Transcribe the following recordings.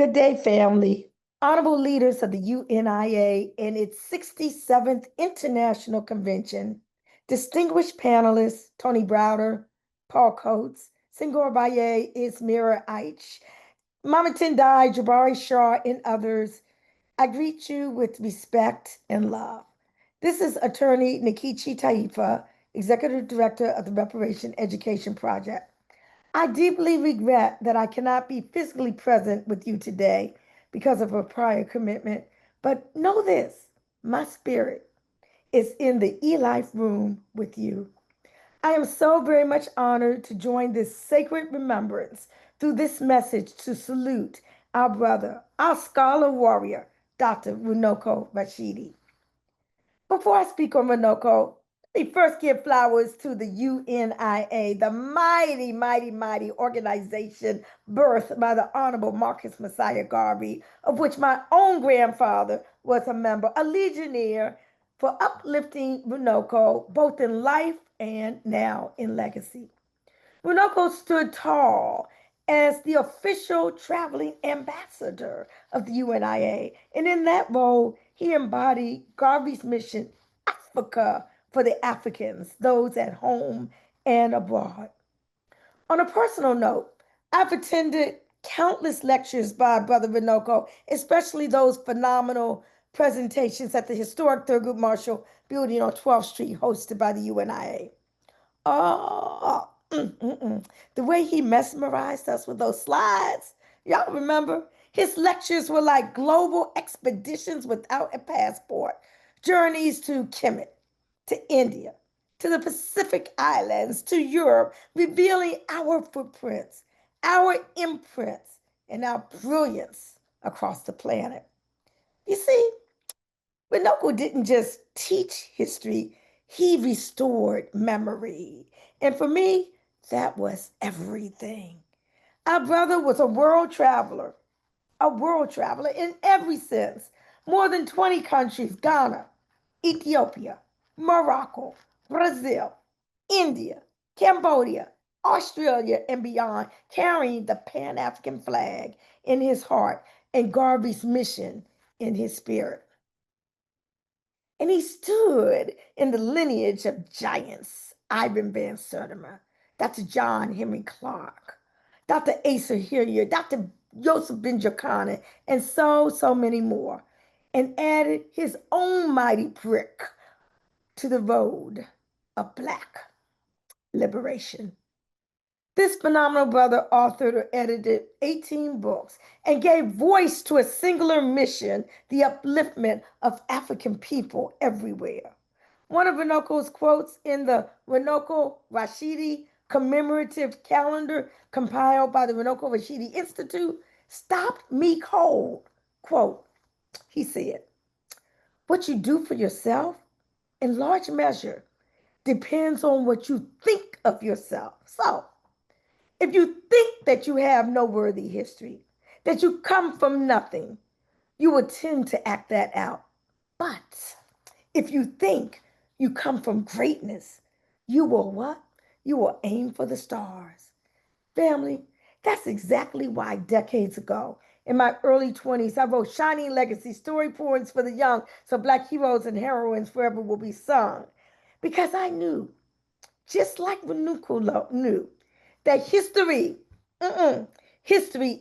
Good day, family. Honorable leaders of the UNIA and its 67th International Convention, distinguished panelists Tony Browder, Paul Coates, Senghor Baye, Ismira Aich, Mama Tendai, Jabari Shaw, and others, I greet you with respect and love. This is attorney Nkechi Taifa, Executive Director of the Reparation Education Project. I deeply regret that I cannot be physically present with you today because of a prior commitment, but know this, my spirit is in the ELIFE room with you. I am so very much honored to join this sacred remembrance through this message to salute our brother, our scholar warrior, Dr. Runoko Rashidi. Before I speak on Runoko, let me first give flowers to the UNIA, the mighty, mighty, mighty organization birthed by the Honorable Marcus Messiah Garvey, of which my own grandfather was a member, a legionnaire, for uplifting Runoko both in life and now in legacy. Runoko stood tall as the official traveling ambassador of the UNIA, and in that role, he embodied Garvey's mission, Africa for the Africans, those at home and abroad. On a personal note, I've attended countless lectures by Brother Runoko, especially those phenomenal presentations at the historic Thurgood Marshall building on 12th Street hosted by the UNIA. Oh, the way he mesmerized us with those slides. Y'all remember? His lectures were like global expeditions without a passport, journeys to Kemet, to India, to the Pacific Islands, to Europe, revealing our footprints, our imprints, and our brilliance across the planet. You see, Runoko didn't just teach history, he restored memory. And for me, that was everything. Our brother was a world traveler in every sense. More than 20 countries: Ghana, Ethiopia, Morocco, Brazil, India, Cambodia, Australia, and beyond, carrying the Pan African flag in his heart and Garvey's mission in his spirit. And he stood in the lineage of giants: Ivan Van Sertima, Dr. John Henry Clark, Dr. Asa Hilliard, Dr. Joseph Benjacana, and so many more, and added his own mighty brick to the road of Black liberation. This phenomenal brother authored or edited 18 books and gave voice to a singular mission: the upliftment of African people everywhere. One of Runoko's quotes in the Runoko Rashidi commemorative calendar compiled by the Runoko Rashidi Institute stopped me cold. Quote, he said, "What you do for yourself, in large measure, depends on what you think of yourself. So, if you think that you have no worthy history, that you come from nothing, you will tend to act that out. But if you think you come from greatness, you will what? You will aim for the stars." Family, that's exactly why decades ago, in my early 20s, I wrote Shining Legacy, story poems for the young, so Black heroes and heroines forever will be sung. Because I knew, just like Renukulo knew, that history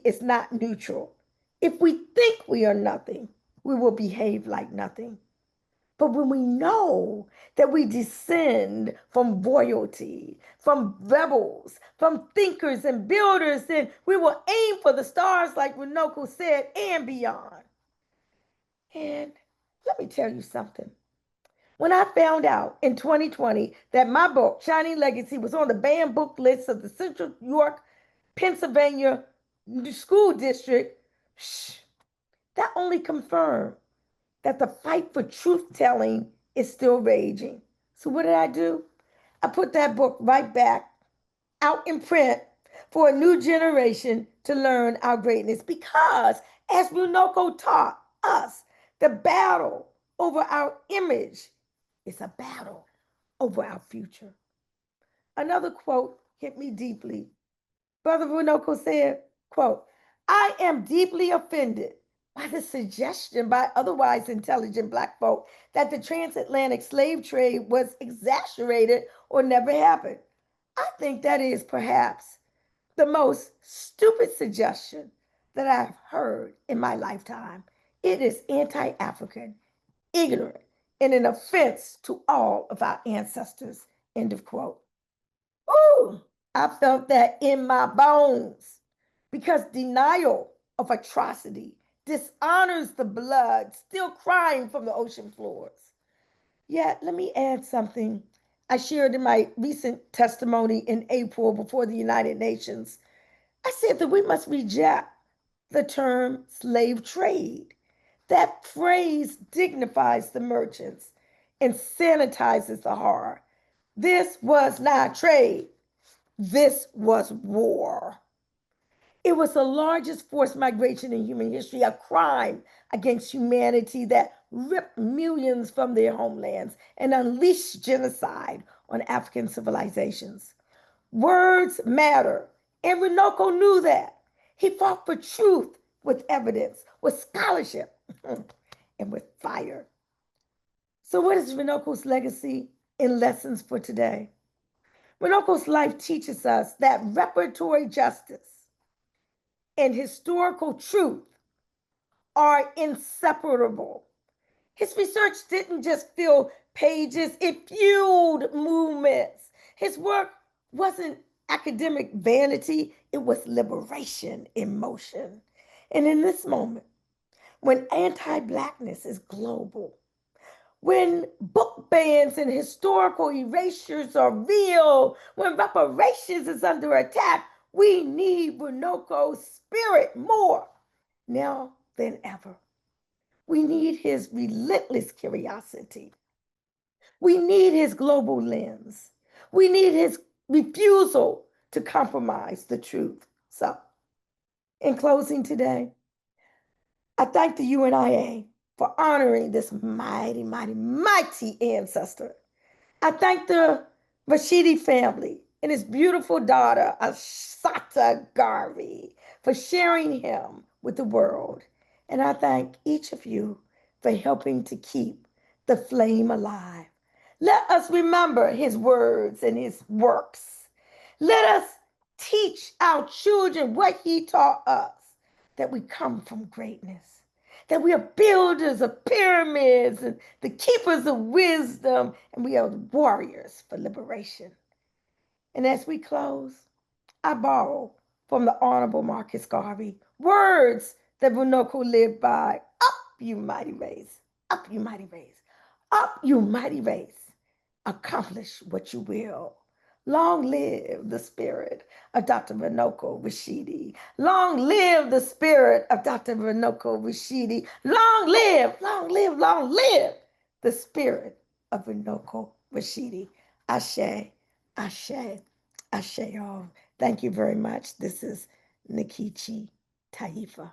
is not neutral. If we think we are nothing, we will behave like nothing. But when we know that we descend from royalty, from rebels, from thinkers and builders, then we will aim for the stars, like Runoko said, and beyond. And let me tell you something. When I found out in 2020 that my book, Shining Legacy, was on the banned book list of the Central York, Pennsylvania School District, that only confirmed that the fight for truth telling is still raging. So what did I do? I put that book right back out in print for a new generation to learn our greatness. Because, as Runoko taught us, the battle over our image is a battle over our future. Another quote hit me deeply. Brother Runoko said, quote, I am deeply offended by the suggestion by otherwise intelligent Black folk that the transatlantic slave trade was exaggerated or never happened. I think that is perhaps the most stupid suggestion that I've heard in my lifetime. It is anti African, ignorant, and an offense to all of our ancestors. End of quote. Ooh, I felt that in my bones because denial of atrocity dishonors the blood still crying from the ocean floors. Yet, let me add something I shared in my recent testimony in April before the United Nations. I said that we must reject the term slave trade. That phrase dignifies the merchants and sanitizes the horror. This was not trade. This was war. It was the largest forced migration in human history, a crime against humanity that ripped millions from their homelands and unleashed genocide on African civilizations. Words matter, and Runoko knew that. He fought for truth with evidence, with scholarship, and with fire. So, what is Runoko's legacy and lessons for today? Runoko's life teaches us that reparatory justice and historical truth are inseparable. His research didn't just fill pages, it fueled movements. His work wasn't academic vanity, it was liberation in motion. And in this moment, when anti Blackness is global, when book bans and historical erasures are real, when reparations is under attack, we need Runoko's spirit more now than ever. We need his relentless curiosity. We need his global lens. We need his refusal to compromise the truth. So, in closing today, I thank the UNIA for honoring this mighty, mighty, mighty ancestor. I thank the Rashidi family and his beautiful daughter, Asata Garvey, for sharing him with the world. And I thank each of you for helping to keep the flame alive. Let us remember his words and his works. Let us teach our children what he taught us, that we come from greatness, that we are builders of pyramids and the keepers of wisdom, and we are warriors for liberation. And as we close, I borrow from the Honorable Marcus Garvey words that Runoko lived by. Up, you mighty race. Up, you mighty race. Up, you mighty race. Accomplish what you will. Long live the spirit of Dr. Runoko Rashidi. Long live the spirit of Dr. Runoko Rashidi. Long live, long live, long live the spirit of Runoko Rashidi. Ashe, Ashe, Ashe, y'all. Thank you very much. This is Nkechi Taifa.